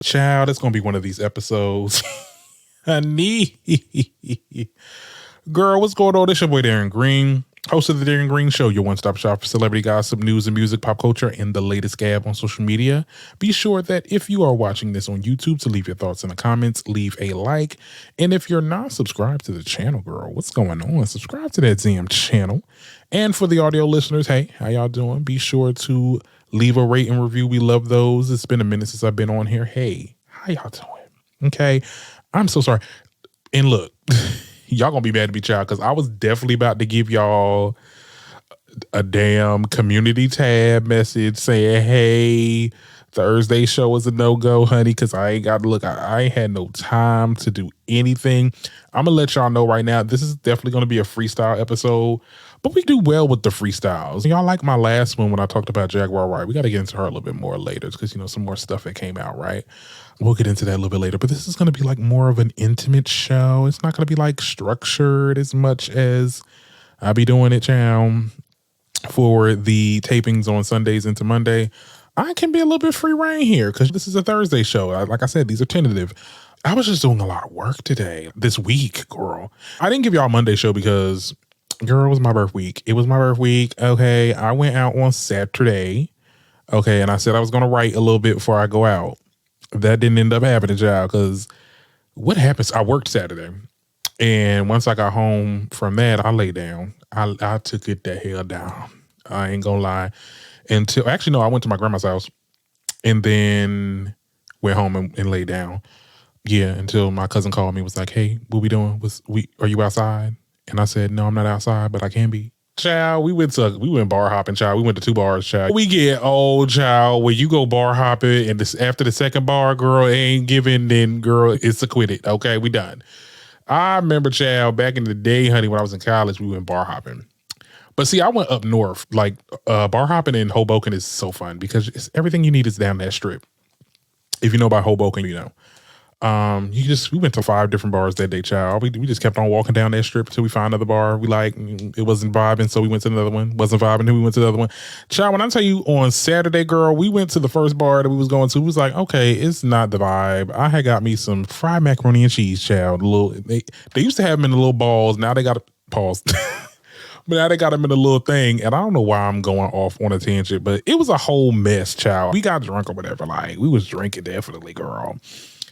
Child, it's going to be one of these episodes. Honey. Girl, what's going on? It's your boy Darren Green, host of the Darren Green Show, your one-stop shop for celebrity gossip, news and music, pop culture, and the latest gab on social media. Be sure that if you are watching this on YouTube to leave your thoughts in the comments, leave a like. And if you're not subscribed to the channel, girl, what's going on? Subscribe to that ZM channel. And for the audio listeners, hey, how y'all doing? Be sure to leave a rate and review. We love those. It's been a minute since I've been on here. Hey, how y'all doing? Okay, I'm so sorry. And look, y'all gonna be mad at me, child, because I was definitely about to give y'all a damn community tab message saying, hey, Thursday show is a no-go, honey, because I ain't got to look. I ain't had no time to do anything. I'm going to let y'all know right now, this is definitely going to be a freestyle episode, but we do well with the freestyles. Y'all like my last one when I talked about Jaguar Wright. We got to get into her a little bit more later because, you know, some more stuff that came out, right? We'll get into that a little bit later, but this is going to be like more of an intimate show. It's not going to be like structured as much as I be doing it, child, for the tapings on Sundays into Monday. I can be a little bit free reign here because this is a Thursday show. Like I said, these are tentative. I was just doing a lot of work today, this week, girl. I didn't give y'all a Monday show because, girl, it was my birth week. It was my birth week. Okay, I went out on Saturday. Okay, and I said I was going to write a little bit before I go out. That didn't end up happening, child, because what happens? I worked Saturday. And once I got home from that, I lay down. I took it the hell down. I ain't going to lie. Actually, no, I went to my grandma's house and then went home and lay down. Yeah, until my cousin called me, was like, hey, what we doing? Are you outside? And I said, no, I'm not outside, but I can be. Child, we went bar hopping, child. We went to 2 bars, child. We get old, child. When you go bar hopping and after the second bar, girl, ain't giving, then girl, it's acquitted. Okay, we done. I remember, child, back in the day, honey, when I was in college, we went bar hopping. But see, I went up north. Like bar hopping in Hoboken is so fun because everything you need is down that strip. If you know about Hoboken, you know. We went to 5 different bars that day, child. We just kept on walking down that strip until we found another bar we like. It wasn't vibing, so we went to another one. Wasn't vibing, then we went to the other one. Child, when I tell you on Saturday, girl, we went to the first bar that we was going to. We was like, okay, it's not the vibe. I had got me some fried macaroni and cheese, child. They used to have them in the little balls. Now they got to pause. But now they got them in a little thing, and I don't know why I'm going off on a tangent, but it was a whole mess, child. We got drunk or whatever. Like, we was drinking definitely, girl.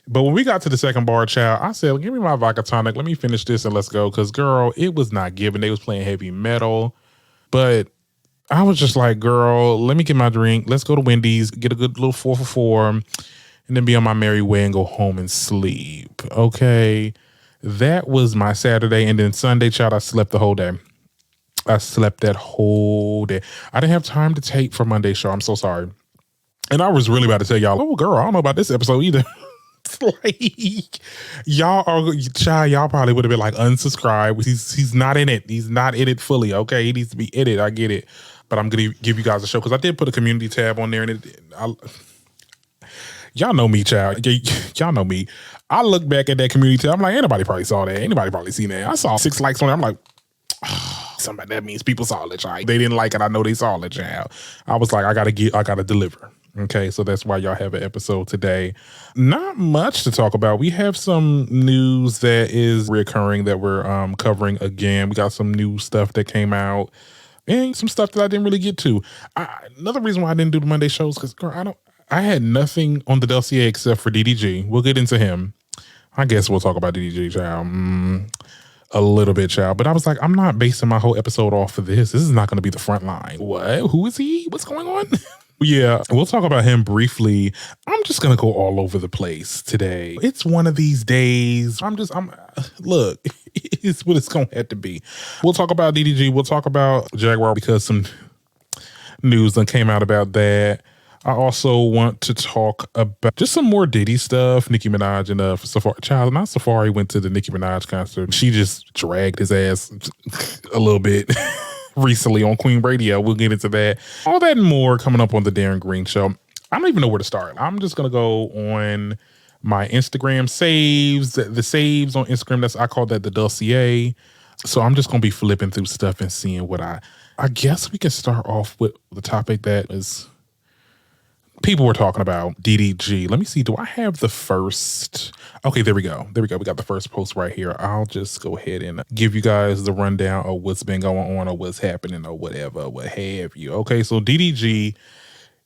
But when we got to the second bar, child, I said, give me my vodka tonic. Let me finish this and let's go. Because, girl, it was not giving. They was playing heavy metal. But I was just like, girl, let me get my drink. Let's go to Wendy's, get a good little 4 for 4, and then be on my merry way and go home and sleep. Okay. That was my Saturday. And then Sunday, child, I slept the whole day. I slept that whole day. I didn't have time to tape for Monday's show. I'm so sorry. And I was really about to tell y'all, oh, girl, I don't know about this episode either. It's like, y'all probably would have been like, unsubscribe. He's not in it. He's not in it fully. Okay, he needs to be in it. I get it. But I'm going to give you guys a show because I did put a community tab on there. And y'all know me, child. Y'all know me. I look back at that community tab. I'm like, anybody probably saw that. Anybody probably seen that. I saw 6 likes on it. I'm like, somebody, that means people saw it, child. They didn't like it. I know they saw it, child. I was like, I gotta deliver. Okay, so that's why y'all have an episode today. Not much to talk about. We have some news that is reoccurring that we're covering again. We got some new stuff that came out and some stuff that I didn't really get to. Another reason why I didn't do the Monday shows because, girl, I had nothing on the dossier except for DDG. We'll get into him. I guess we'll talk about DDG, child. A little bit, child. But I was like, I'm not basing my whole episode off of this. This is not going to be the front line. What? Who is he? What's going on? Yeah, we'll talk about him briefly. I'm just going to go all over the place today. It's one of these days. Look, it's what it's going to have to be. We'll talk about DDG. We'll talk about Jaguar because some news that came out about that. I also want to talk about just some more Diddy stuff. Nicki Minaj and Safaree. Child, not Safaree went to the Nicki Minaj concert. She just dragged his ass a little bit recently on Queen Radio. We'll get into that. All that and more coming up on the Darren Green Show. I don't even know where to start. I'm just going to go on my Instagram saves. The saves on Instagram, I call that the dossier. So I'm just going to be flipping through stuff and seeing what I guess we can start off with the topic that is people were talking about DDG. Let me see. Do I have the first? Okay, there we go. We got the first post right here. I'll just go ahead and give you guys the rundown of what's been going on or what's happening or whatever, what have you. Okay, so DDG,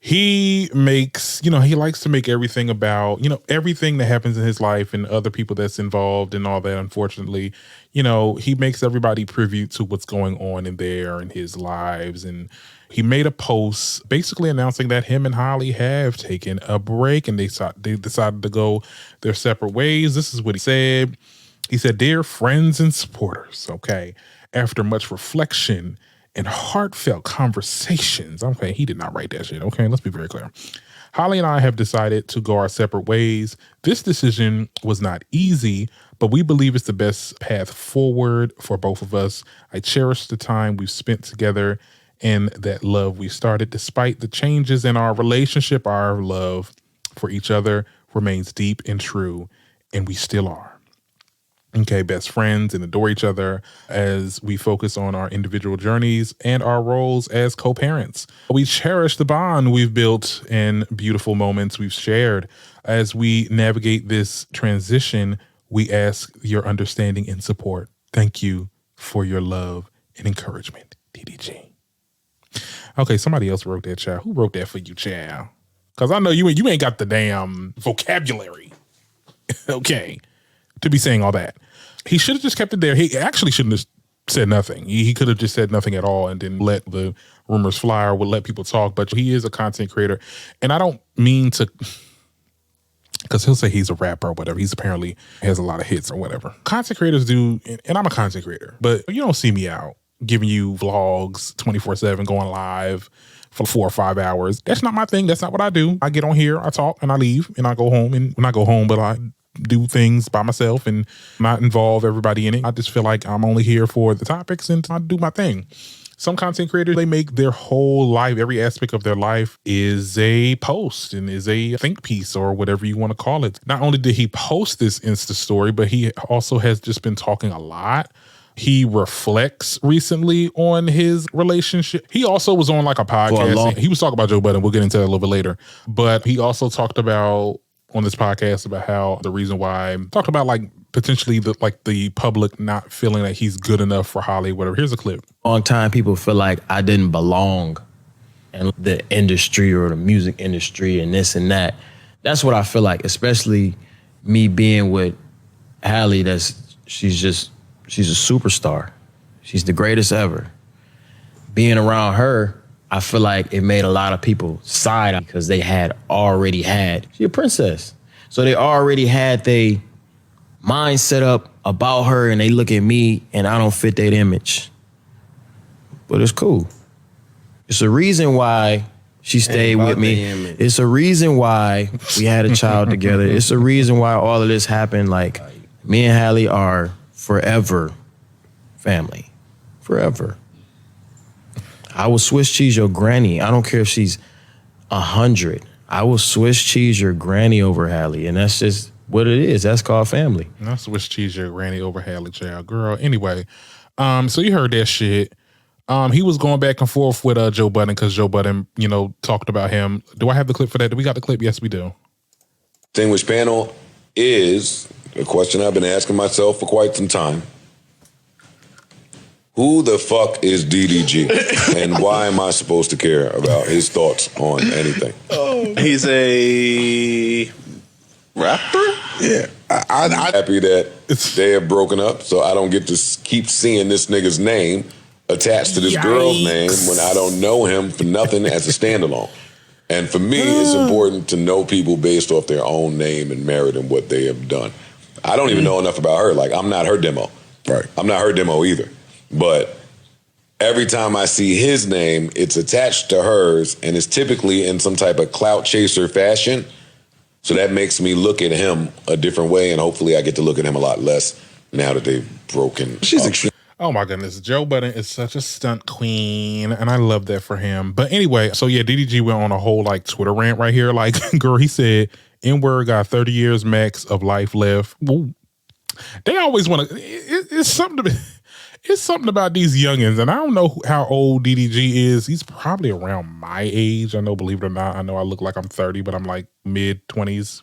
he makes, he likes to make everything about, everything that happens in his life and other people that's involved and all that. Unfortunately, he makes everybody privy to what's going on in there in his lives. And he made a post basically announcing that him and Halle have taken a break and they decided to go their separate ways. This is what he said. He said, "Dear friends and supporters, okay, after much reflection and heartfelt conversations," okay, he did not write that shit, okay, let's be very clear. "Halle and I have decided to go our separate ways. This decision was not easy, but we believe it's the best path forward for both of us. I cherish the time we've spent together and that love we started. Despite the changes in our relationship, our love for each other remains deep and true, and we still are. Okay, best friends and adore each other as we focus on our individual journeys and our roles as co-parents. We cherish the bond we've built and beautiful moments we've shared. As we navigate this transition, we ask your understanding and support. Thank you for your love and encouragement, DDG." Okay, somebody else wrote that, child. Who wrote that for you, child? Because I know you ain't got the damn vocabulary, okay, to be saying all that. He should have just kept it there. He actually shouldn't have said nothing. He could have just said nothing at all and then let the rumors fly or would let people talk. But he is a content creator. And I don't mean to, because he'll say he's a rapper or whatever. He's apparently has a lot of hits or whatever. Content creators do, and I'm a content creator, but you don't see me out giving you vlogs 24/7, going live for 4 or 5 hours. That's not my thing. That's not what I do. I get on here, I talk, and I leave, and I go home. And when I go home, but I do things by myself and not involve everybody in it. I just feel like I'm only here for the topics and I do my thing. Some content creators, they make their whole life, every aspect of their life is a post and is a think piece or whatever you want to call it. Not only did he post this Insta story, but he also has just been talking a lot. He reflects recently on his relationship. He also was on like a podcast. He was talking about Joe Budden. We'll get into that a little bit later. But he also talked about on this podcast about how the reason why, talked about like potentially the public not feeling that he's good enough for Halle, whatever. Here's a clip. Long time people feel like I didn't belong in the industry or the music industry and this and that. That's what I feel like, especially me being with Halle. She's a superstar. She's the greatest ever. Being around her, I feel like it made a lot of people side because they had already had, she's a princess. So they already had their mind set up about her and they look at me and I don't fit that image. But it's cool. It's a reason why she stayed with me. It's a reason why we had a child together. It's a reason why all of this happened. Like, me and Halle are forever family. Forever. I will Swiss cheese your granny. I don't care if she's 100. I will Swiss cheese your granny over Halle. And that's just what it is. That's called family. I'll Swiss cheese your granny over Halle, child. Girl, anyway. So you heard that shit. He was going back and forth with Joe Budden because Joe Budden, talked about him. Do I have the clip for that? Do we got the clip? Yes, we do. Distinguished panel is a question I've been asking myself for quite some time. Who the fuck is DDG? And why am I supposed to care about his thoughts on anything? He's a rapper? Yeah. I'm happy that they have broken up, so I don't get to keep seeing this nigga's name attached to this girl's name when I don't know him for nothing as a standalone. And for me, it's important to know people based off their own name and merit and what they have done. I don't even know enough about her. Like, I'm not her demo. Right. I'm not her demo either. But every time I see his name, it's attached to hers, and it's typically in some type of clout chaser fashion. So that makes me look at him a different way, and hopefully I get to look at him a lot less now that they've broken. She's extreme. Oh my goodness, Joe Budden is such a stunt queen, and I love that for him. But anyway, so yeah, DDG went on a whole like Twitter rant right here. Like, girl, he said, N-word got 30 years max of life left. Woo. They always want to, it's something to be. It's something about these youngins, and I don't know how old DDG is. He's probably around my age. I know, believe it or not, I know I look like I'm 30, but I'm like mid-20s.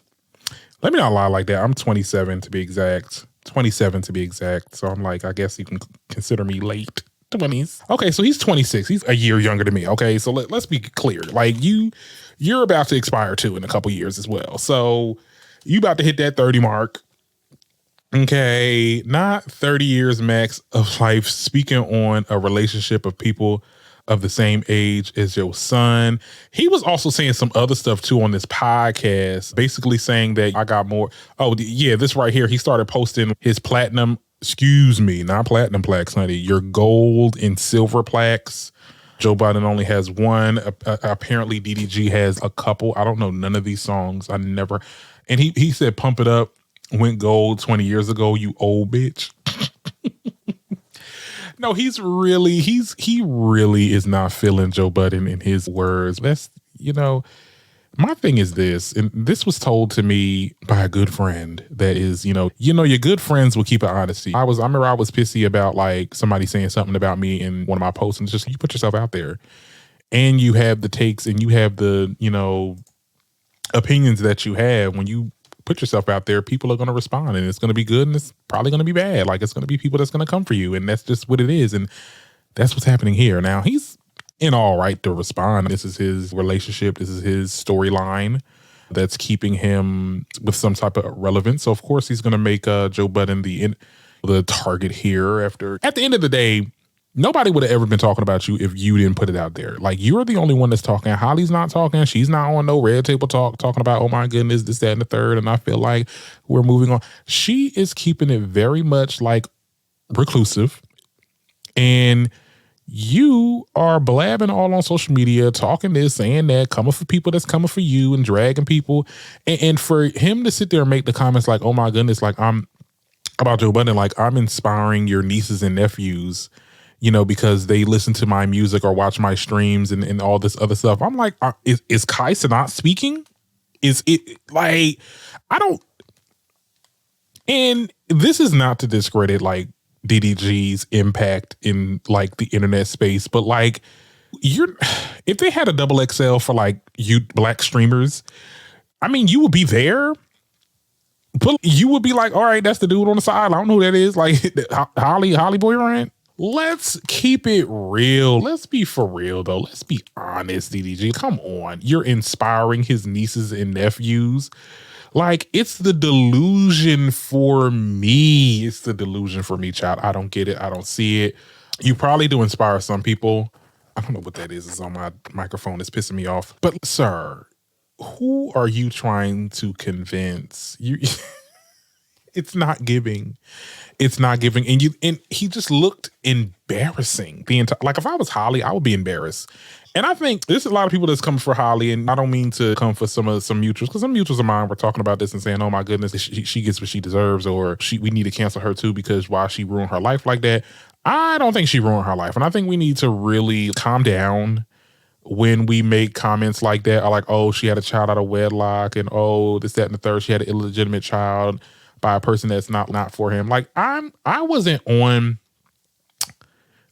Let me not lie like that. I'm 27 to be exact. 27 to be exact. So I'm like, I guess you can consider me late 20s. Okay, so he's 26. He's a year younger than me. Okay, so let's be clear. Like you're about to expire too in a couple years as well. So you about to hit that 30 mark. Okay, not 30 years max of life, speaking on a relationship of people of the same age as your son. He was also saying some other stuff too on this podcast, basically saying that I got more. Oh, yeah, this right here. He started posting his platinum, not platinum plaques, honey, your gold and silver plaques. Joe Biden only has one. Apparently DDG has a couple. I don't know none of these songs. And he said, Pump It Up went gold 20 years ago, you old bitch. No, he really is not feeling Joe Budden in his words. That's, my thing is this, and this was told to me by a good friend that is, your good friends will keep it honesty. I remember I was pissy about like somebody saying something about me in one of my posts, and it's just, you put yourself out there and you have the takes and you have the, opinions that you have. When you put yourself out there, people are going to respond, and it's going to be good and it's probably going to be bad. Like, it's going to be people that's going to come for you, and that's just what it is. And that's what's happening here. Now, he's in all right to respond. This is his relationship. This is his storyline that's keeping him with some type of relevance. So of course he's going to make Joe Budden the target here. At the end of the day, nobody would have ever been talking about you if you didn't put it out there. Like, you're the only one that's talking. Holly's not talking. She's not on no red table talking about, oh my goodness, this, that, and the third. And I feel like we're moving on. She is keeping it very much like reclusive. And you are blabbing all on social media, talking this, saying that, coming for people that's coming for you and dragging people. And for him to sit there and make the comments like, oh my goodness, like I'm about Joe Budden, like I'm inspiring your nieces and nephews, because they listen to my music or watch my streams and all this other stuff. I'm like, is Kai Cenat speaking? Is it like, and this is not to discredit like DDG's impact in like the internet space, but like if they had a double XL for like you black streamers, I mean, you would be there, but you would be like, all right, that's the dude on the side. I don't know who that is. Like Holly Boyfriend. Let's keep it real. Let's be for real though. Let's be honest, DDG. Come on. You're inspiring his nieces and nephews. Like, it's the delusion for me. It's the delusion for me, child. I don't get it. I don't see it. You probably do inspire some people. I don't know what that is. It's on my microphone. It's pissing me off. But, sir, who are you trying to convince? It's not giving. It's not giving. And he just looked embarrassing. Like, if I was Holly, I would be embarrassed. And I think there's a lot of people that's coming for Holly, and I don't mean to come for some mutuals, because some mutuals of mine were talking about this and saying, oh my goodness, she gets what she deserves, or we need to cancel her too because why she ruined her life like that. I don't think she ruined her life. And I think we need to really calm down when we make comments like that. Or like, oh, she had a child out of wedlock, and oh, this, that, and the third, she had an illegitimate child by a person that's not for him. Like, I wasn't on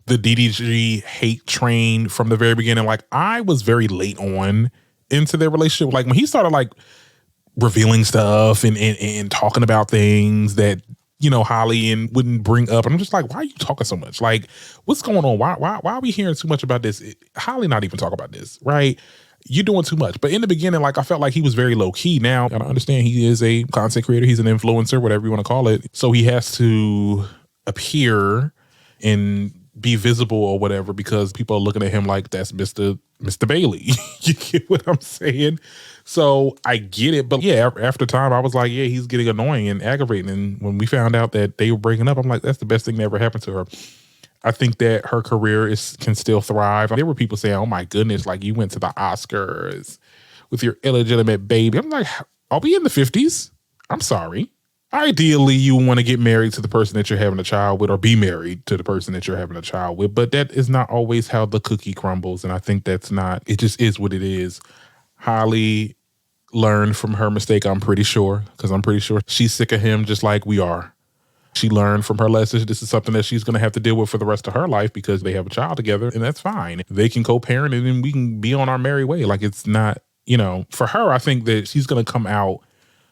the DDG hate train from the very beginning. Like, I was very late on into their relationship. Like, when he started like revealing stuff and talking about things that, Holly wouldn't bring up. And I'm just like, why are you talking so much? Like, what's going on? Why are we hearing too much about this? Holly not even talk about this, right? You're doing too much. But in the beginning, like, I felt like he was very low key. Now, I understand he is a content creator. He's an influencer, whatever you want to call it. So he has to appear and be visible or whatever, because people are looking at him like that's Mr. Bailey. You get what I'm saying? So I get it. But yeah, after time, I was like, yeah, he's getting annoying and aggravating. And when we found out that they were breaking up, I'm like, that's the best thing that ever happened to her. I think that her career can still thrive. There were people saying, oh my goodness, like you went to the Oscars with your illegitimate baby. I'm like, I'll be in the 50s. I'm sorry. Ideally, you want to get married to the person that you're having a child with, or be married to the person that you're having a child with. But that is not always how the cookie crumbles. And I think that's not, it just is what it is. Holly learned from her mistake, I'm pretty sure, because I'm pretty sure she's sick of him just like we are. She learned from her lessons. This is something that she's going to have to deal with for the rest of her life because they have a child together, and that's fine. They can co-parent, and then we can be on our merry way. Like, it's not, for her, I think that she's going to come out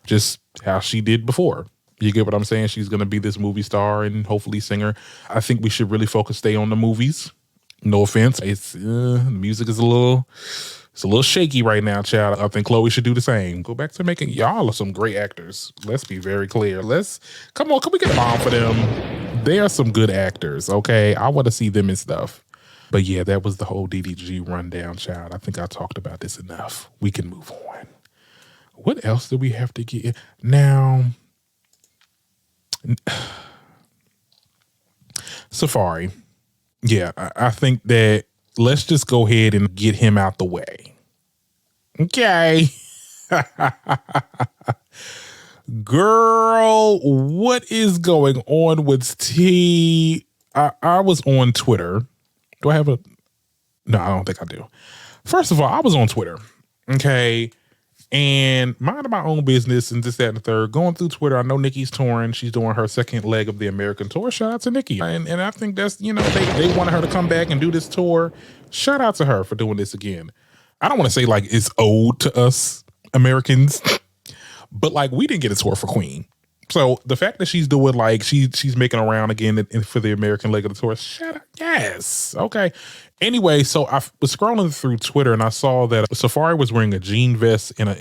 just how she did before. You get what I'm saying? She's going to be this movie star and hopefully singer. I think we should really stay on the movies. No offense. The music is a little shaky right now, child. I think Chloe should do the same. Go back to making y'all are some great actors. Let's be very clear. Come on, can we get a bomb for them? They are some good actors, okay? I want to see them and stuff. But yeah, that was the whole DDG rundown, child. I think I talked about this enough. We can move on. What else do we have to get? Now, Safaree. Yeah, I think that let's just go ahead and get him out the way. Okay. Girl, what is going on with T? I was on Twitter. Do I have a... No, I don't think I do. First of all, I was on Twitter. Okay. And minding my own business and this, that, and the third. Going through Twitter, I know Nicki's touring. She's doing her second leg of the American tour. Shout out to Nicki. And I think that's, they wanted her to come back and do this tour. Shout out to her for doing this again. I don't want to say like it's owed to us Americans, but like we didn't get a tour for Queen. So the fact that she's doing like she's making a round again for the American leg of the tour, shout out. Yes. Okay. Anyway, so I was scrolling through Twitter and I saw that Safaree was wearing a Geen vest and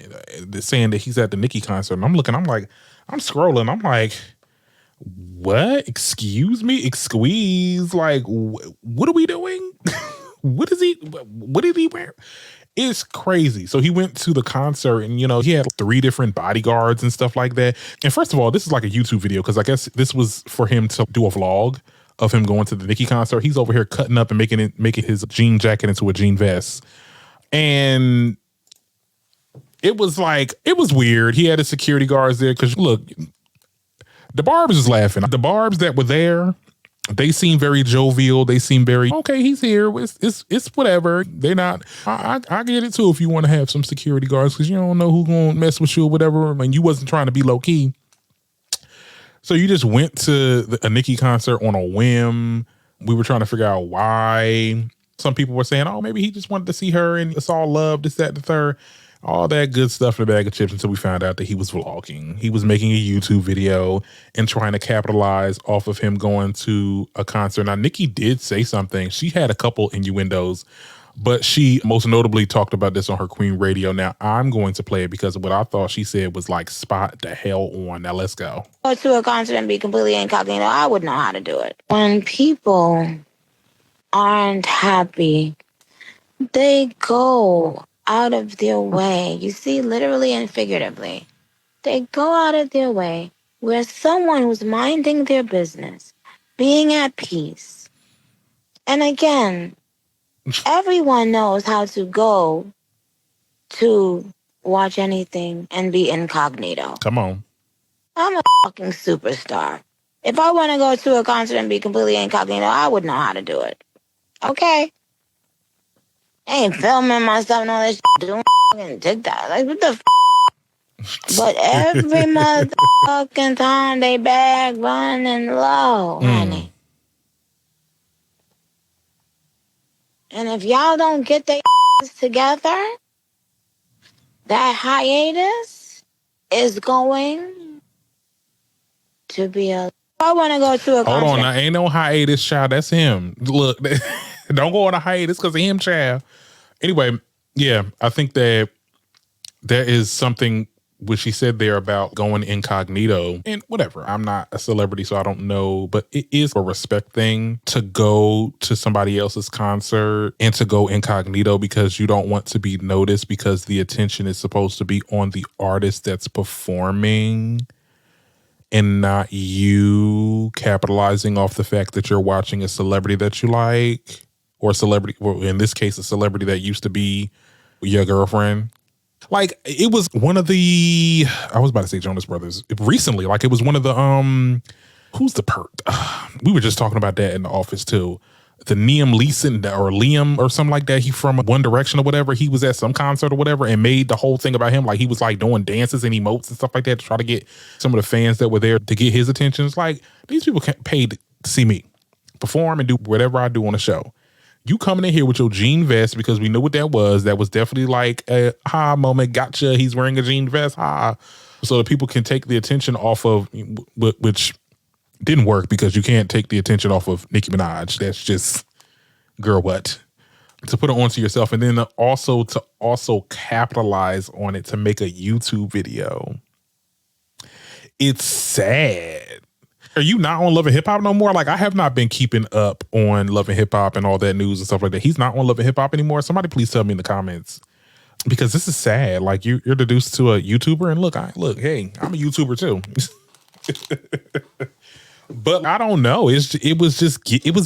saying that he's at the Nicki concert. And I'm scrolling. I'm like, what? Excuse me? Excuse? Like, what are we doing? What did he wear? It's crazy. So he went to the concert and, he had 3 different bodyguards and stuff like that. And first of all, this is like a YouTube video because I guess this was for him to do a vlog of him going to the Nicki concert. He's over here cutting up and making his jean jacket into a jean vest. And it was weird. He had his security guards there because look, the Barbs is laughing. The Barbs that were there, they seem very jovial. They seem very, okay, he's here. It's whatever. They're not, I get it too if you want to have some security guards because you don't know who's going to mess with you or whatever. I mean, you wasn't trying to be low key. So you just went to a Nicki concert on a whim. We were trying to figure out why. Some people were saying, oh, maybe he just wanted to see her and it's all love, this, that, and the third. All that good stuff in a bag of chips until we found out that he was vlogging. He was making a YouTube video and trying to capitalize off of him going to a concert. Now, Nicki did say something. She had a couple innuendos, but she most notably talked about this on her Queen radio. Now, I'm going to play it because what I thought she said was like spot the hell on. Now, let's go. Go to a concert and be completely incognito. I would know how to do it. When people aren't happy, they go out of their way. You see, literally and figuratively. They go out of their way where someone who's minding their business, being at peace. And again, everyone knows how to go to watch anything and be incognito. Come on. I'm a fucking superstar. If I want to go to a concert and be completely incognito, I would know how to do it. Okay? I ain't filming myself and all this shit, doing fucking TikTok. Like, what the But every motherfucking time they bag running low, honey. And if y'all don't get their together, that hiatus is going to be a... I want to go to a concert. Hold on, now ain't no hiatus, child. That's him. Look, don't go on a hiatus because of him, child. Anyway, yeah, I think that there is something what she said there about going incognito and whatever. I'm not a celebrity, so I don't know, but it is a respect thing to go to somebody else's concert and to go incognito because you don't want to be noticed because the attention is supposed to be on the artist that's performing and not you capitalizing off the fact that you're watching a celebrity that you like or a celebrity, or in this case, a celebrity that used to be your girlfriend. Like, it was one of the, I was about to say Jonas Brothers recently. Like, it was one of the, who's the perk? We were just talking about that in the office too. the Liam or something like that. He from One Direction or whatever. He was at some concert or whatever and made the whole thing about him. Like he was like doing dances and emotes and stuff like that to try to get some of the fans that were there to get his attention. It's like these people paid to see me perform and do whatever I do on the show. You coming in here with your jean vest because we knew what that was. That was definitely like a ha moment. Gotcha. He's wearing a jean vest. Ha. So that people can take the attention off of, which didn't work because you can't take the attention off of Nicki Minaj. That's just, girl, what? To put it onto yourself and then also to capitalize on it to make a YouTube video. It's sad. Are you not on Love and Hip Hop no more? Like, I have not been keeping up on Love and Hip Hop and all that news and stuff like that. He's not on Love and Hip Hop anymore. Somebody please tell me in the comments. Because this is sad. Like, you're introduced to a YouTuber and look, hey, I'm a YouTuber too. But I don't know. It was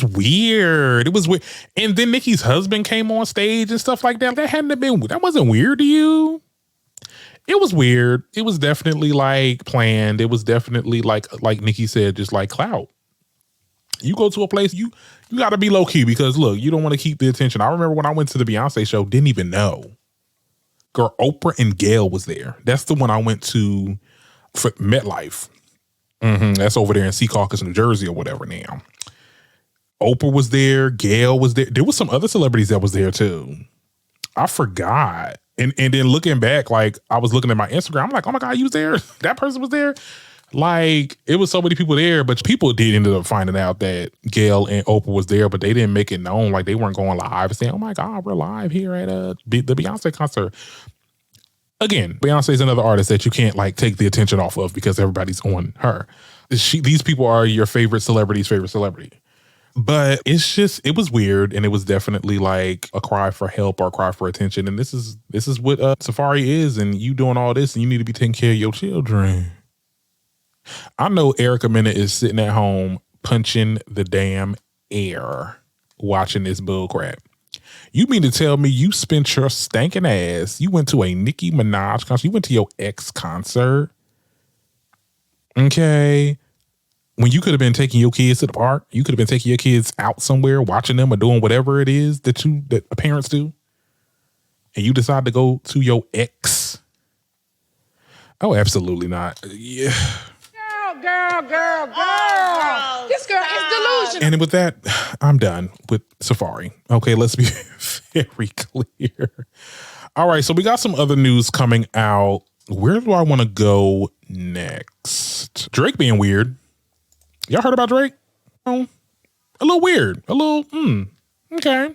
weird. It was weird. And then Nicki's husband came on stage and stuff like that. That wasn't weird to you? It was weird. It was definitely like planned. It was definitely like Nicki said, just like clout. You go to a place, you got to be low key because look, you don't want to keep the attention. I remember when I went to the Beyonce show, didn't even know. Girl, Oprah and Gayle was there. That's the one I went to for MetLife. That's over there in Secaucus, New Jersey or whatever now. Oprah was there. Gayle was there. There was some other celebrities that was there too. I forgot. And then looking back, like I was looking at my Instagram, I'm like, oh my God, you was there? That person was there? Like it was so many people there, but people did end up finding out that Gayle and Oprah was there, but they didn't make it known. Like they weren't going live saying, oh my God, we're live here at the Beyonce concert. Again, Beyonce is another artist that you can't like take the attention off of because everybody's on her. These people are your favorite celebrity's favorite celebrity. But it was weird, and it was definitely like a cry for help or a cry for attention. And this is what Safaree is, and you doing all this, and you need to be taking care of your children. I know Erica Mena is sitting at home punching the damn air watching this bull crap. You mean to tell me you spent your stinking ass, you went to a Nicki Minaj concert, you went to your ex concert, okay? When you could have been taking your kids to the park, you could have been taking your kids out somewhere, watching them or doing whatever it is that parents do, and you decide to go to your ex. Oh, absolutely not. Yeah. Girl. This girl is delusional. And with that, I'm done with Safaree. Okay, let's be very clear. All right, so we got some other news coming out. Where do I want to go next? Drake being weird. Y'all heard about Drake? Oh, a little weird. A little, okay.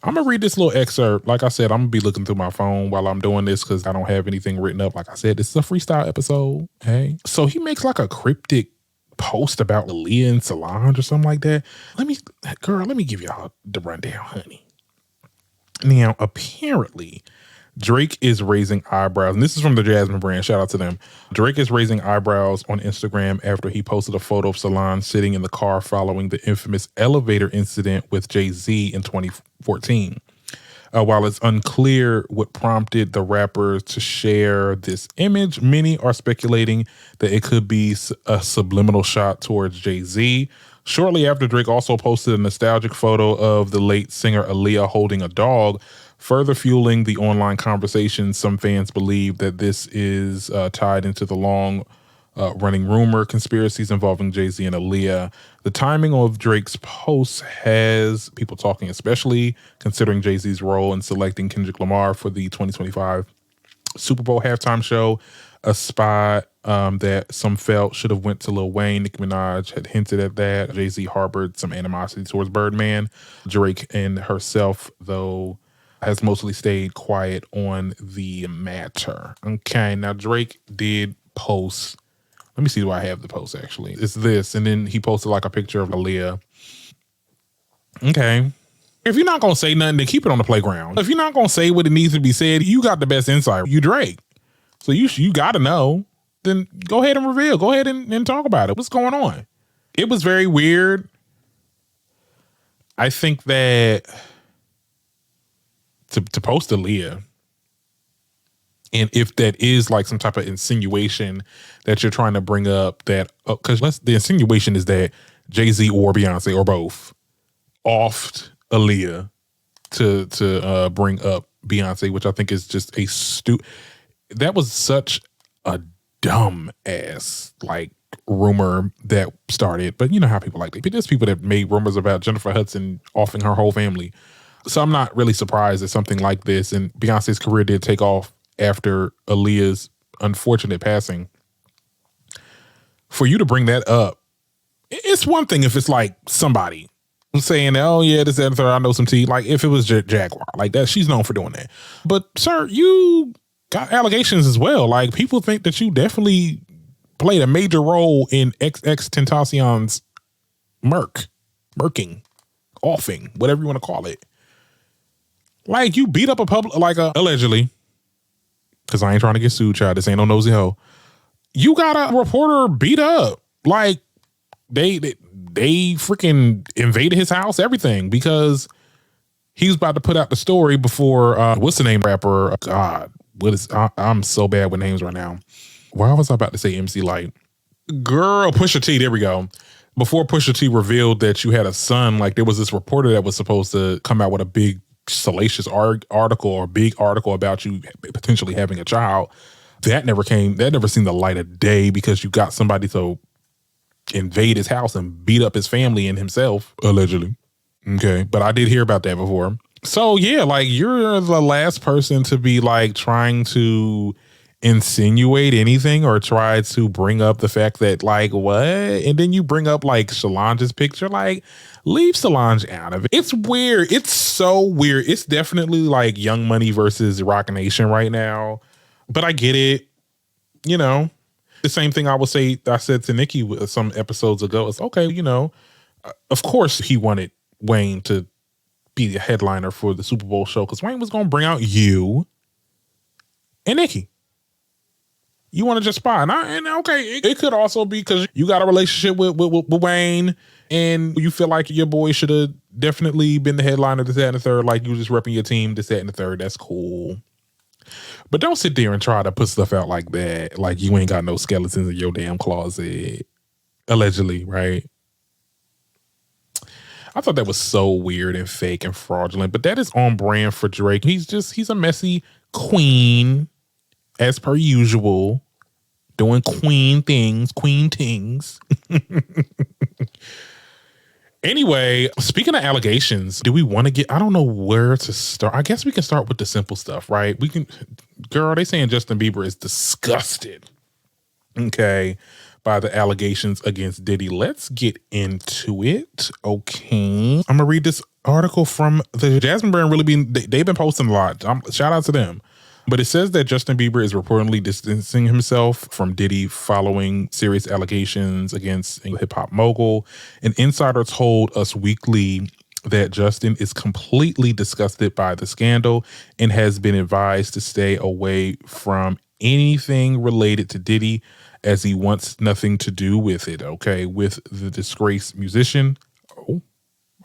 I'm going to read this little excerpt. Like I said, I'm going to be looking through my phone while I'm doing this because I don't have anything written up. Like I said, this is a freestyle episode. Hey. So he makes like a cryptic post about Aaliyah and Solange or something like that. Let me give y'all the rundown, honey. Now, apparently, Drake is raising eyebrows, and this is from the Jasmine brand. Shout out to them. Drake is raising eyebrows on Instagram after he posted a photo of Solange sitting in the car following the infamous elevator incident with Jay-Z in 2014. While it's unclear what prompted the rapper to share this image, many are speculating that it could be a subliminal shot towards Jay-Z. Shortly after, Drake also posted a nostalgic photo of the late singer Aaliyah holding a dog, further fueling the online conversation. Some fans believe that this is tied into the long-running rumor conspiracies involving Jay-Z and Aaliyah. The timing of Drake's post has people talking, especially considering Jay-Z's role in selecting Kendrick Lamar for the 2025 Super Bowl halftime show, a spot that some felt should have went to Lil Wayne. Nicki Minaj had hinted at that. Jay-Z harbored some animosity towards Birdman. Drake and herself, though, has mostly stayed quiet on the matter. Okay, now Drake did post. Let me see, do I have the post actually? It's this, and then he posted like a picture of Aaliyah. Okay. If you're not going to say nothing, then keep it on the playground. If you're not going to say what it needs to be said, you got the best insight. You Drake. So you got to know. Then go ahead and reveal. Go ahead and talk about it. What's going on? It was very weird. I think that to post Aaliyah, and if that is like some type of insinuation that you're trying to bring up, that because the insinuation is that Jay-Z or Beyonce or both offed Aaliyah to bring up Beyonce, which I think is just that was such a dumb ass like rumor that started. But you know how people like that. There's people that made rumors about Jennifer Hudson offing her whole family. So I'm not really surprised at something like this. And Beyonce's career did take off after Aaliyah's unfortunate passing. For you to bring that up, it's one thing if it's like somebody saying, oh yeah, this, that, and third, I know some tea. Like if it was Jaguar, like that, she's known for doing that. But sir, you got allegations as well. Like people think that you definitely played a major role in XXXTentacion's murking, offing, whatever you want to call it. Like you beat up a public, allegedly, because I ain't trying to get sued, child. This ain't no nosy hoe. You got a reporter beat up. Like they freaking invaded his house, everything, because he was about to put out the story before, what's the name rapper? God, I'm so bad with names right now. Why was I about to say MC Lyte? Girl, Pusha T, there we go. Before Pusha T revealed that you had a son, like there was this reporter that was supposed to come out with a big salacious article or big article about you potentially having a child. That never seen the light of day because you got somebody to invade his house and beat up his family and himself, allegedly. Okay, but I did hear about that before. So yeah, like you're the last person to be like trying to insinuate anything or try to bring up the fact that like what? And then you bring up like Solange's picture, like leave Solange out of it. It's weird. It's so weird. It's definitely like Young Money versus Roc Nation right now. But I get it. You know, the same thing I said to Nicki some episodes ago. It's okay, you know, of course he wanted Wayne to be the headliner for the Super Bowl show because Wayne was going to bring out you and Nicki. You want to just spy. And okay, it could also be because you got a relationship with Wayne and you feel like your boy should have definitely been the headliner, this, that, and the third. Like you just repping your team, this, that, and the third. That's cool. But don't sit there and try to put stuff out like that. Like you ain't got no skeletons in your damn closet. Allegedly, right? I thought that was so weird and fake and fraudulent. But that is on brand for Drake. He's a messy queen. As per usual, doing queen things. Anyway, speaking of allegations, do we want to I don't know where to start. I guess we can start with the simple stuff, right? Girl, they saying Justin Bieber is disgusted, okay, by the allegations against Diddy. Let's get into it, okay? I'm going to read this article from the Jasmine Brand. They've been posting a lot. Shout out to them. But it says that Justin Bieber is reportedly distancing himself from Diddy following serious allegations against a hip-hop mogul. An insider told Us Weekly that Justin is completely disgusted by the scandal and has been advised to stay away from anything related to Diddy as he wants nothing to do with it, okay, with the disgraced musician.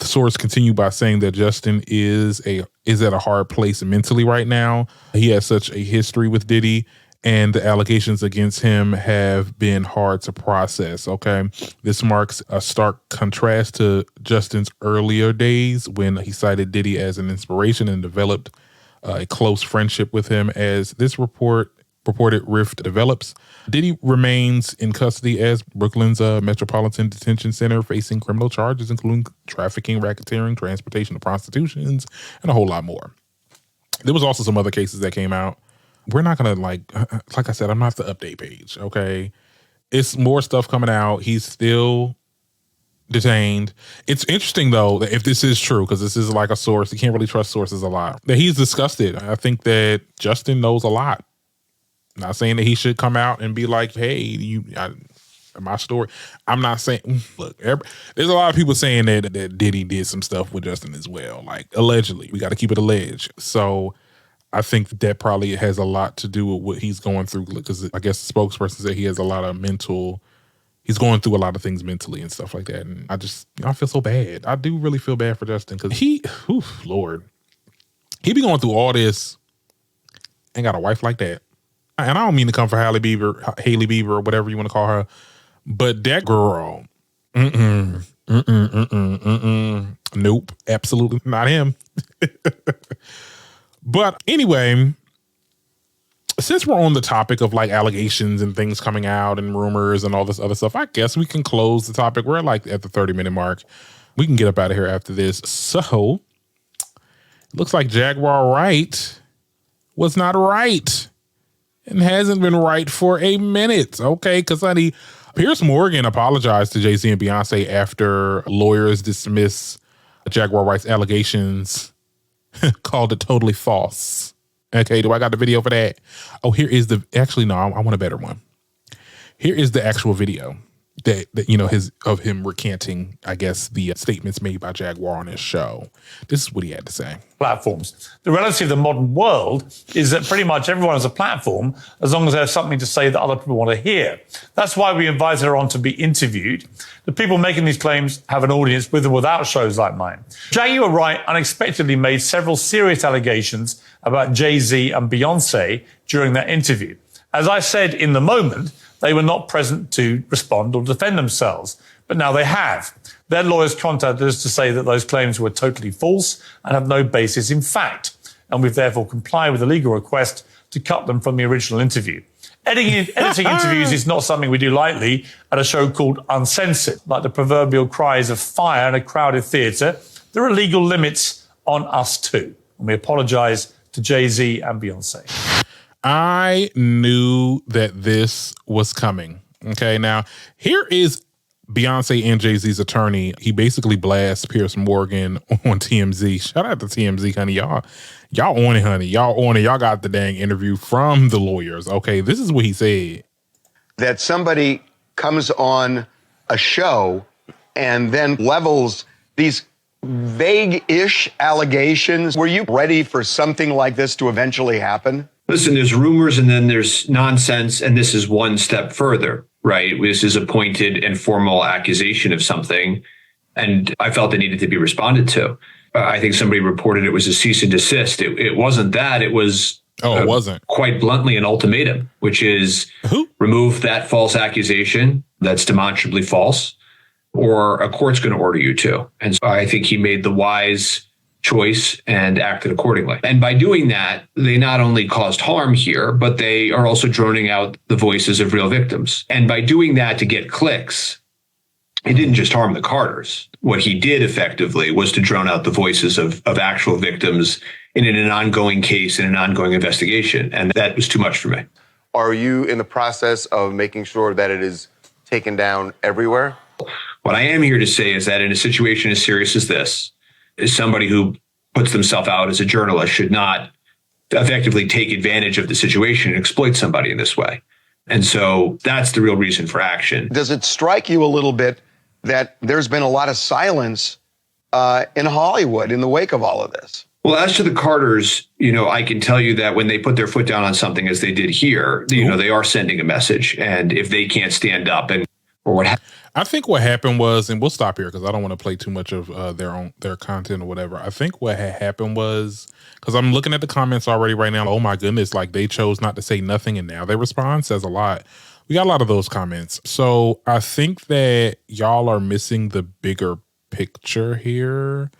The source continued by saying that Justin is at a hard place mentally right now. He has such a history with Diddy, and the allegations against him have been hard to process, okay? This marks a stark contrast to Justin's earlier days when he cited Diddy as an inspiration and developed a close friendship with him. As this reported rift develops, Diddy remains in custody as Brooklyn's Metropolitan Detention Center, facing criminal charges including trafficking, racketeering, transportation of prostitutions, and a whole lot more. There was also some other cases that came out. We're not gonna like I said, I'm not the update page, okay? It's more stuff coming out. He's still detained. It's interesting though that if this is true, because this is like a source, you can't really trust sources a lot, that he's disgusted. I think that Justin knows a lot. Not saying that he should come out and be like, hey, my story. I'm not saying, look, there's a lot of people saying that Diddy did some stuff with Justin as well. Like, allegedly. We got to keep it alleged. So I think that probably has a lot to do with what he's going through, because I guess the spokesperson said he has a lot of he's going through a lot of things mentally and stuff like that. And I feel so bad. I do really feel bad for Justin because Lord, he be going through all this and got a wife like that. And I don't mean to come for Halle Bieber, or whatever you want to call her, but that girl, Nope, absolutely not him. But anyway, since we're on the topic of like allegations and things coming out and rumors and all this other stuff, I guess we can close the topic. We're like at the 30-minute mark. We can get up out of here after this. So it looks like Jaguar Wright was not right and hasn't been right for a minute. Okay, because honey, Piers Morgan apologized to Jay-Z and Beyonce after lawyers dismiss Jaguar Wright's allegations, called it totally false. Okay, do I got the video for that? Oh, here is actually, no, I want a better one. Here is the actual video that you know, of him recanting, I guess, the statements made by Jaguar on his show. This is what he had to say. Platforms. The reality of the modern world is that pretty much everyone has a platform as long as there's something to say that other people want to hear. That's why we invite her on to be interviewed. The people making these claims have an audience with or without shows like mine. Jaguar Wright unexpectedly made several serious allegations about Jay-Z and Beyonce during that interview. As I said in the moment, they were not present to respond or defend themselves, but now they have. Their lawyers contacted us to say that those claims were totally false and have no basis in fact, and we've therefore complied with the legal request to cut them from the original interview. Editing interviews is not something we do lightly at a show called Uncensored. Like the proverbial cries of fire in a crowded theatre, there are legal limits on us too, and we apologise to Jay-Z and Beyonce. I knew that this was coming. Okay, now here is Beyonce and Jay-Z's attorney. He basically blasts Piers Morgan on TMZ. Shout out to TMZ, honey. Y'all on it, honey. Y'all on it. Y'all got the dang interview from the lawyers. Okay, this is what he said. That somebody comes on a show and then levels these vague-ish allegations. Were you ready for something like this to eventually happen? Listen, there's rumors and then there's nonsense, and this is one step further, right? This is a pointed and formal accusation of something, and I felt it needed to be responded to. I think somebody reported it was a cease and desist. It wasn't that. It was it wasn't. Quite bluntly an ultimatum, which is remove that false accusation that's demonstrably false, or a court's going to order you to. And so I think he made the wise choice and acted accordingly. And by doing that, they not only caused harm here, but they are also droning out the voices of real victims. And by doing that to get clicks, he didn't just harm the Carters. What he did effectively was to drone out the voices of actual victims in an ongoing case, in an ongoing investigation. And that was too much for me. Are you in the process of making sure that it is taken down everywhere? What I am here to say is that in a situation as serious as this, somebody who puts themselves out as a journalist should not effectively take advantage of the situation and exploit somebody in this way. And so that's the real reason for action. Does it strike you a little bit that there's been a lot of silence in Hollywood in the wake of all of this? Well, as to the Carters, I can tell you that when they put their foot down on something as they did here, they are sending a message. And if they can't stand up or what happened. I think what happened was, and we'll stop here because I don't want to play too much of their content or whatever. I think what had happened was, because I'm looking at the comments already right now. Oh my goodness, like they chose not to say nothing and now they respond says a lot. We got a lot of those comments. So I think that y'all are missing the bigger picture here.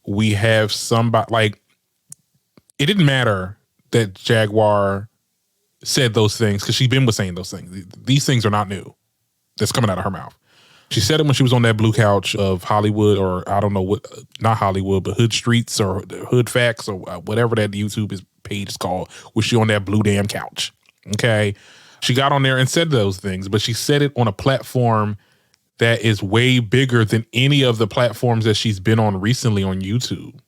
We have somebody, like, it didn't matter that Jaguar said those things because she was saying those things. These things are not new. That's coming out of her mouth. She said it when she was on that blue couch of Hollywood, or I don't know what, not Hollywood, but Hood Streets or Hood Facts or whatever that YouTube page is called, was she on that blue damn couch. Okay. She got on there and said those things, but she said it on a platform that is way bigger than any of the platforms that she's been on recently on YouTube.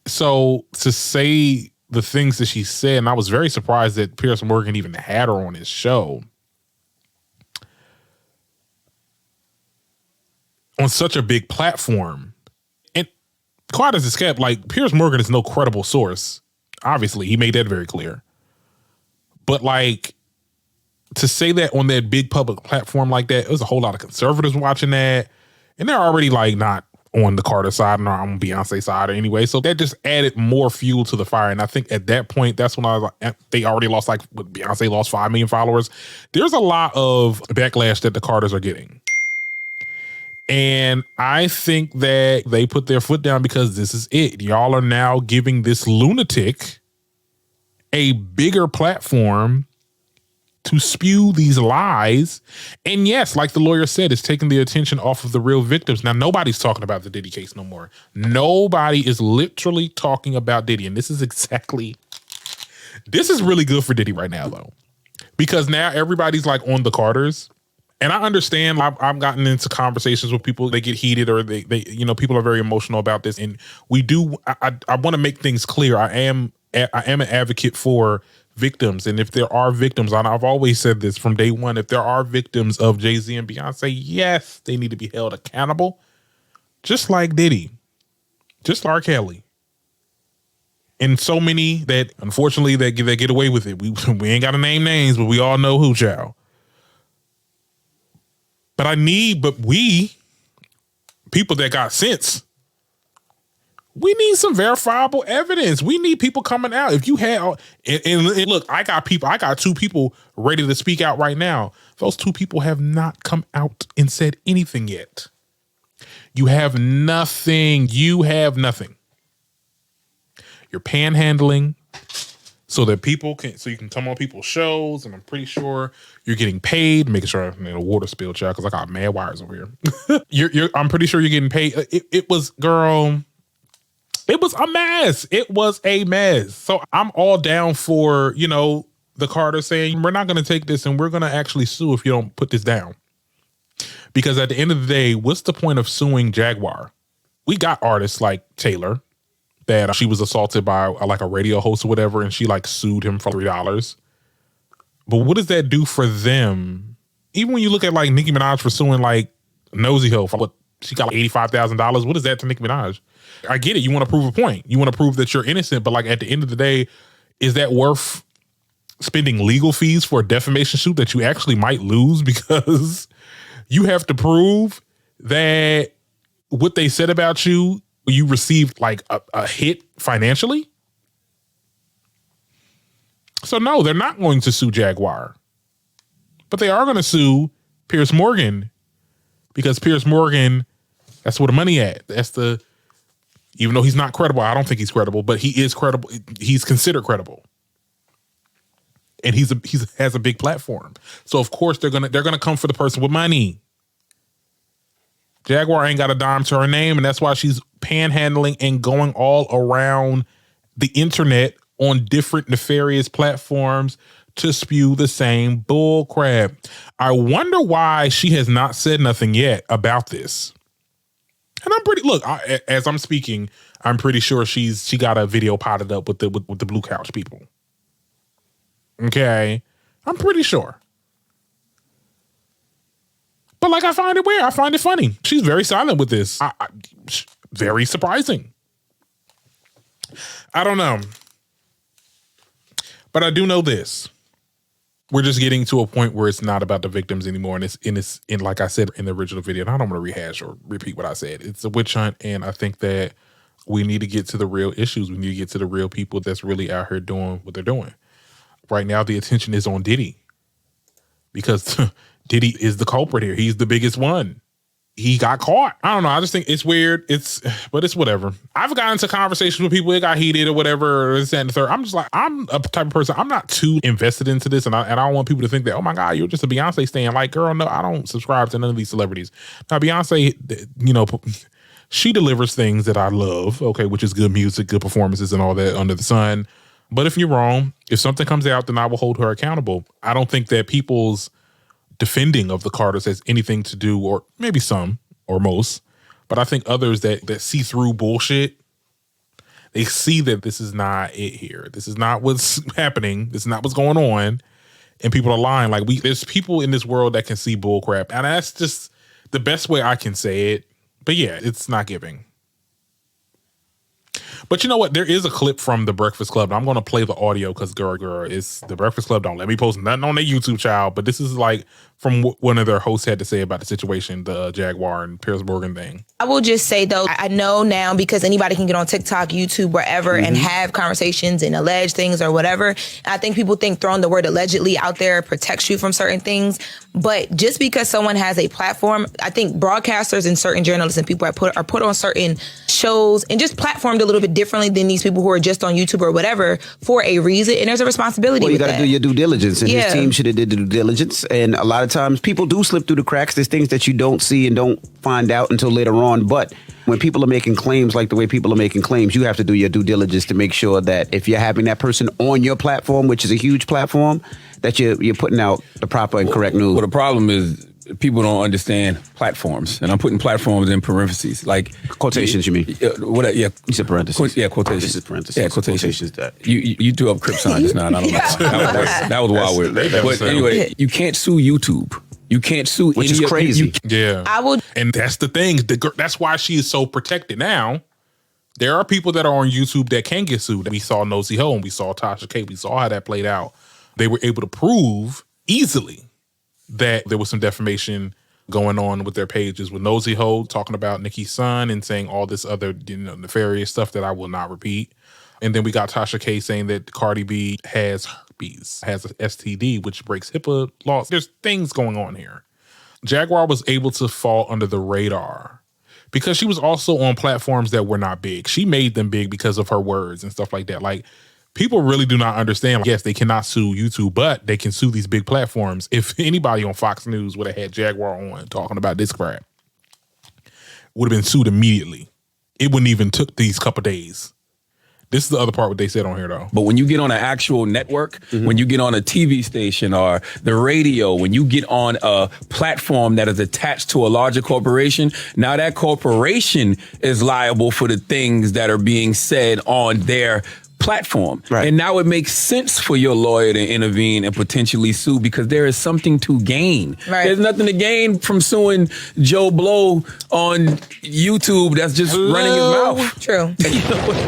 So to say the things that she said, and I was very surprised that Piers Morgan even had her on his show, on such a big platform. And quiet as it's kept, like, Piers Morgan is no credible source. Obviously, he made that very clear. But, like, to say that on that big public platform like that, there's a whole lot of conservatives watching that. And they're already, like, not on the Carter side and on Beyonce side anyway. So that just added more fuel to the fire. And I think at that point, that's when I was like, they already lost, like, Beyonce lost 5 million followers. There's a lot of backlash that the Carters are getting. And I think that they put their foot down because this is it. Y'all are now giving this lunatic a bigger platform to spew these lies. And yes, like the lawyer said, it's taking the attention off of the real victims. Now, nobody's talking about the Diddy case no more. Nobody is literally talking about Diddy. And this is really good for Diddy right now, though, because now everybody's like on the Carters. And I understand, I've gotten into conversations with people, they get heated or they people are very emotional about this. And I want to make things clear. I am an advocate for victims. And if there are victims, and I've always said this from day one, if there are victims of Jay-Z and Beyonce, yes, they need to be held accountable. Just like Diddy, just like Kelly. And so many that, unfortunately, they get away with it. We ain't got to name names, but we all know who, child. But we, people that got sense, we need some verifiable evidence. We need people coming out. If you had, and look, I got 2 people ready to speak out right now. Those 2 people have not come out and said anything yet. You have nothing. You're panhandling so that so you can come on people's shows, and I'm pretty sure you're getting paid, making sure the water spill, child, because I got mad wires over here. I'm pretty sure you're getting paid. It was a mess. It was a mess. So I'm all down for, the Carter saying, we're not going to take this and we're going to actually sue if you don't put this down. Because at the end of the day, what's the point of suing Jaguar? We got artists like Taylor, that she was assaulted by like a radio host or whatever, and she like sued him for $3. But what does that do for them? Even when you look at like Nicki Minaj for suing like Nosy Hill for what she got like $85,000. What is that to Nicki Minaj? I get it. You want to prove a point. You want to prove that you're innocent. But like at the end of the day, is that worth spending legal fees for a defamation suit that you actually might lose because you have to prove that what they said about you received like a hit financially? So no, they're not going to sue Jaguar. But they are going to sue Piers Morgan, because Piers Morgan, that's where the money at. Even though he's not credible, I don't think he's credible, but he is credible. He's considered credible. And he has a big platform. So of course they're gonna come for the person with money. Jaguar ain't got a dime to her name, and that's why she's panhandling and going all around the internet on different nefarious platforms to spew the same bull crap. I wonder why she has not said nothing yet about this. And as I'm speaking, I'm pretty sure she got a video potted up with the Blue Couch people. Okay, I'm pretty sure. But like, I find it weird. I find it funny. She's very silent with this. Very surprising. I don't know. But I do know this. We're just getting to a point where it's not about the victims anymore. And it's like I said in the original video, and I don't want to rehash or repeat what I said. It's a witch hunt. And I think that we need to get to the real issues. We need to get to the real people that's really out here doing what they're doing. Right now, the attention is on Diddy, because Diddy is the culprit here. He's the biggest one. He got caught. I don't know. I just think it's weird. But it's whatever. I've gotten into conversations with people. It got heated or whatever. This, that, and the third. I'm just like, I'm a type of person. I'm not too invested into this, and I don't want people to think that, oh my God, you're just a Beyonce stan. Like, girl, no, I don't subscribe to none of these celebrities. Now, Beyonce, she delivers things that I love. Okay, which is good music, good performances, and all that under the sun. But if you're wrong, if something comes out, then I will hold her accountable. I don't think that people's defending of the Carters has anything to do, or maybe some or most, but I think others that see through bullshit, they see that this is not it here. This is not what's happening. This is not what's going on. And people are lying. Like, there's people in this world that can see bull crap. And that's just the best way I can say it. But yeah, it's not giving. But you know what? There is a clip from The Breakfast Club. I'm going to play the audio because, girl, it's The Breakfast Club. Don't let me post nothing on their YouTube, child. But this is like from what one of their hosts had to say about the situation, the Jaguar and Piers Morgan thing. I will just say, though, I know now because anybody can get on TikTok, YouTube, wherever, and have conversations and allege things or whatever. And I think people think throwing the word allegedly out there protects you from certain things. But just because someone has a platform, I think broadcasters and certain journalists and people are put on certain shows and just platformed a little bit differently than these people who are just on YouTube or whatever for a reason. And there's a responsibility. Well, you got to do your due diligence. And his team should have did the due diligence. And a lot of times people do slip through the cracks. There's things that you don't see and don't find out until later on. But when people are making claims like the way people are making claims, you have to do your due diligence to make sure that if you're having that person on your platform, which is a huge platform, that you're putting out the proper and correct news. Well, the problem is people don't understand platforms, and I'm putting platforms in parentheses, like quotations. You mean? What? Yeah, you said parentheses. Yeah, quotations. This is parentheses. Yeah, quotations. That you threw up Crip sign just now. And I don't know. That was wild. But anyway, you can't sue YouTube. You can't sue, which is crazy. I would, and that's the thing. That's why she is so protected now. There are people that are on YouTube that can get sued. We saw Nosy Ho and we saw Tasha K. We saw how that played out. They were able to prove easily that there was some defamation going on with their pages, with Nosy Ho talking about Nicki's son and saying all this other nefarious stuff that I will not repeat. And then we got Tasha K saying that Cardi B has herpes, has an STD, which breaks HIPAA laws. There's things going on here. Jaguar was able to fall under the radar because she was also on platforms that were not big. She made them big because of her words and stuff like that. Like, people really do not understand. Yes, they cannot sue YouTube, but they can sue these big platforms. If anybody on Fox News would have had Jaguar on talking about this crap, would have been sued immediately. It wouldn't even took these couple days. This is the other part what they said on here, though. But when you get on an actual network, when you get on a TV station or the radio, when you get on a platform that is attached to a larger corporation, now that corporation is liable for the things that are being said on their platform. Right. And now it makes sense for your lawyer to intervene and potentially sue because there is something to gain. Right. There's nothing to gain from suing Joe Blow on YouTube that's just running his mouth. True.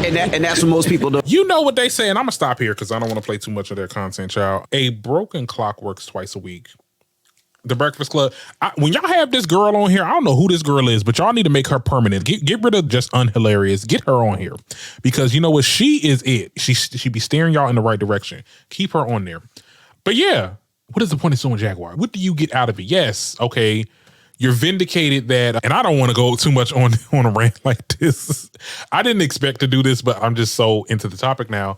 and that's what most people do. You know what they say, and I'm going to stop here because I don't want to play too much of their content, child. A broken clock works twice a week. The Breakfast Club. When y'all have this girl on here, I don't know who this girl is, but y'all need to make her permanent. Get rid of just unhilarious. Get her on here because you know what? She is it. She be steering y'all in the right direction. Keep her on there. But yeah, what is the point of suing Jaguar? What do you get out of it? Yes, okay, you're vindicated that, and I don't want to go too much on a rant like this. I didn't expect to do this, but I'm just so into the topic now.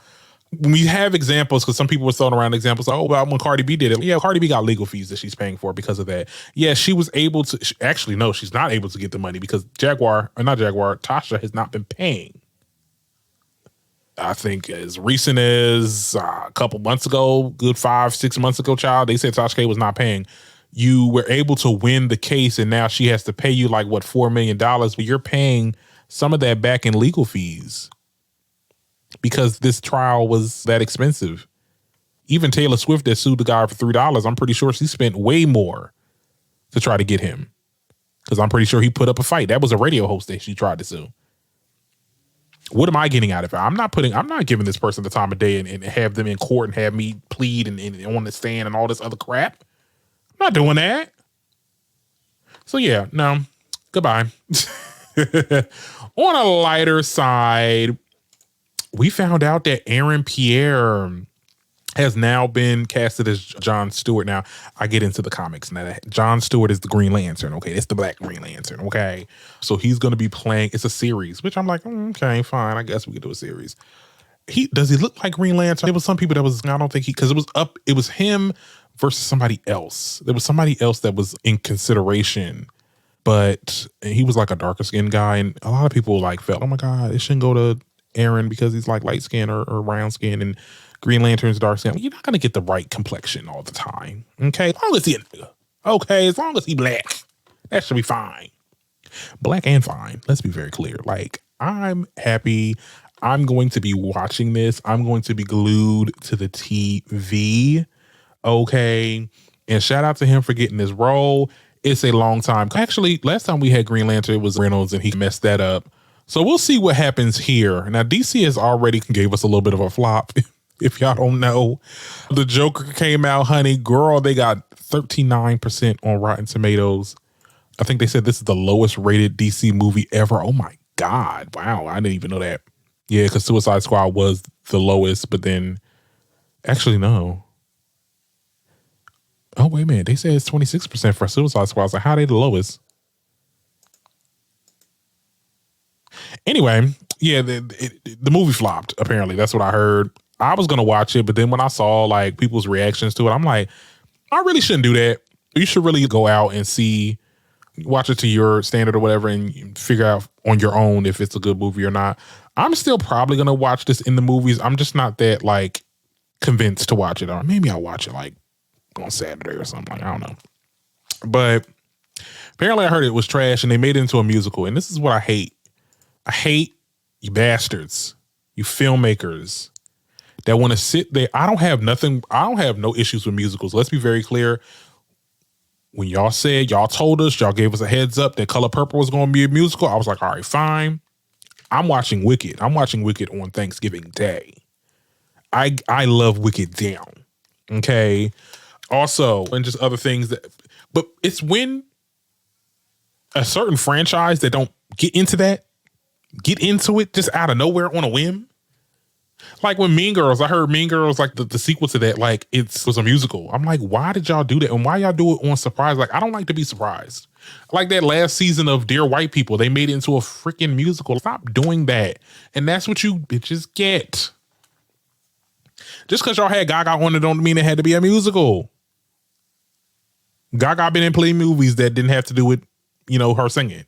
We have examples because some people were throwing around examples. Like, well, when Cardi B did it, yeah, Cardi B got legal fees that she's paying for because of that. Yeah, she was able to. Actually, no, she's not able to get the money because Tasha has not been paying. I think as recent as a couple months ago, good 5-6 months ago, child, they said Tasha K was not paying. You were able to win the case, and now she has to pay you like what $4 million, but you're paying some of that back in legal fees. Because this trial was that expensive. Even Taylor Swift that sued the guy for $3, I'm pretty sure she spent way more to try to get him. Because I'm pretty sure he put up a fight. That was a radio host that she tried to sue. What am I getting out of it? I'm not giving this person the time of day and have them in court and have me plead and on the stand and all this other crap. I'm not doing that. So yeah, no. Goodbye. On a lighter side, we found out that Aaron Pierre has now been casted as Jon Stewart. Now, I get into the comics. Now, Jon Stewart is the Green Lantern, okay? It's the Black Green Lantern, okay? So he's going to be playing, it's a series, which I'm like, okay, fine. I guess we could do a series. Does he look like Green Lantern? There was some people that was, I don't think because it was him versus somebody else. There was somebody else that was in consideration, but he was like a darker skinned guy. And a lot of people like felt, oh my God, it shouldn't go to Aaron because he's like light skin or round skin and Green Lantern's dark skin. You're not going to get the right complexion all the time. Okay. As long as he a nigga. Okay. As long as he black, that should be fine. Black and fine. Let's be very clear. Like, I'm happy. I'm going to be watching this. I'm going to be glued to the TV. Okay. And shout out to him for getting this role. It's a long time. Actually, last time we had Green Lantern, it was Reynolds and he messed that up. So we'll see what happens here. Now, DC has already gave us a little bit of a flop if y'all don't know, the Joker came out, honey. Girl, they got 39% on Rotten Tomatoes. I think they said this is the lowest rated DC movie ever. Oh my God. Wow. I didn't even know that. Yeah, because Suicide Squad was the lowest, but then actually, no. Oh, wait a minute. They said it's 26% for Suicide Squad. I was like, how are they the lowest? Anyway, yeah, the movie flopped, apparently. That's what I heard. I was going to watch it, but then when I saw like people's reactions to it, I'm like, I really shouldn't do that. You should really go out and watch it to your standard or whatever and figure out on your own if it's a good movie or not. I'm still probably going to watch this in the movies. I'm just not that like convinced to watch it. Or maybe I'll watch it like on Saturday or something. Like, I don't know. But apparently I heard it was trash and they made it into a musical. And this is what I hate. I hate you bastards, you filmmakers that want to sit there. I don't have no issues with musicals. Let's be very clear. When y'all told us, y'all gave us a heads up that Color Purple was going to be a musical. I was like, all right, fine. I'm watching Wicked. I'm watching Wicked on Thanksgiving Day. I love Wicked down. Okay. Also, and just other things but it's when a certain franchise that don't get into it just out of nowhere on a whim. Like when Mean Girls, I heard Mean Girls, like the sequel to that, like it was a musical. I'm like, why did y'all do that? And why y'all do it on surprise? Like, I don't like to be surprised. Like that last season of Dear White People, they made it into a freaking musical. Stop doing that. And that's what you bitches get. Just because y'all had Gaga on it don't mean it had to be a musical. Gaga been in plenty movies that didn't have to do with, her singing.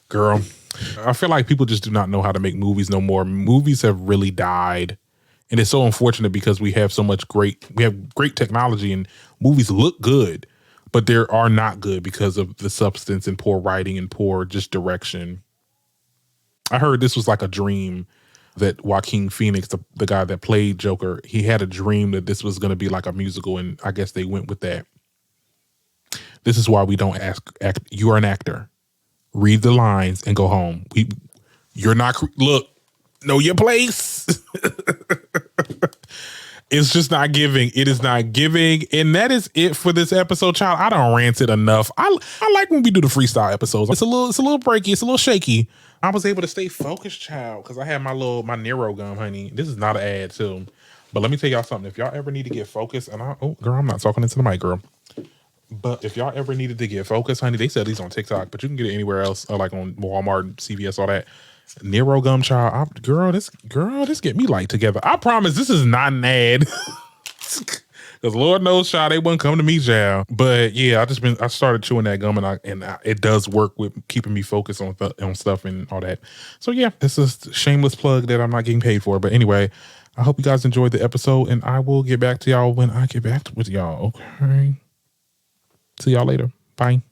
Girl, I feel like people just do not know how to make movies no more. Movies have really died. And it's so unfortunate because we have great technology and movies look good, but they are not good because of the substance and poor writing and poor just direction. I heard this was like a dream that Joaquin Phoenix, the guy that played Joker, he had a dream that this was going to be like a musical, and I guess they went with that. This is why we don't act. You are an actor. Read the lines and go home. You're not, look, know your place. It's just not giving. It is not giving. And that is it for this episode, child. I don't ranted enough. I like when we do the freestyle episodes. It's a little breaky. It's a little shaky. I was able to stay focused, child, because I had my Nero gum, honey. This is not an ad, too. But let me tell y'all something. If y'all ever need to get focused, and girl, I'm not talking into the mic, girl. But if y'all ever needed to get focused, honey, they sell these on TikTok, but you can get it anywhere else, like on Walmart, CVS, all that. Nero gum, child. This get me like together. I promise this is not an ad. Because Lord knows, child, they wouldn't come to me, child. But yeah, I started chewing that gum, and it does work with keeping me focused on stuff and all that. So yeah, this is a shameless plug that I'm not getting paid for. But anyway, I hope you guys enjoyed the episode, and I will get back to y'all when I get back with y'all. Okay. See y'all later. Bye.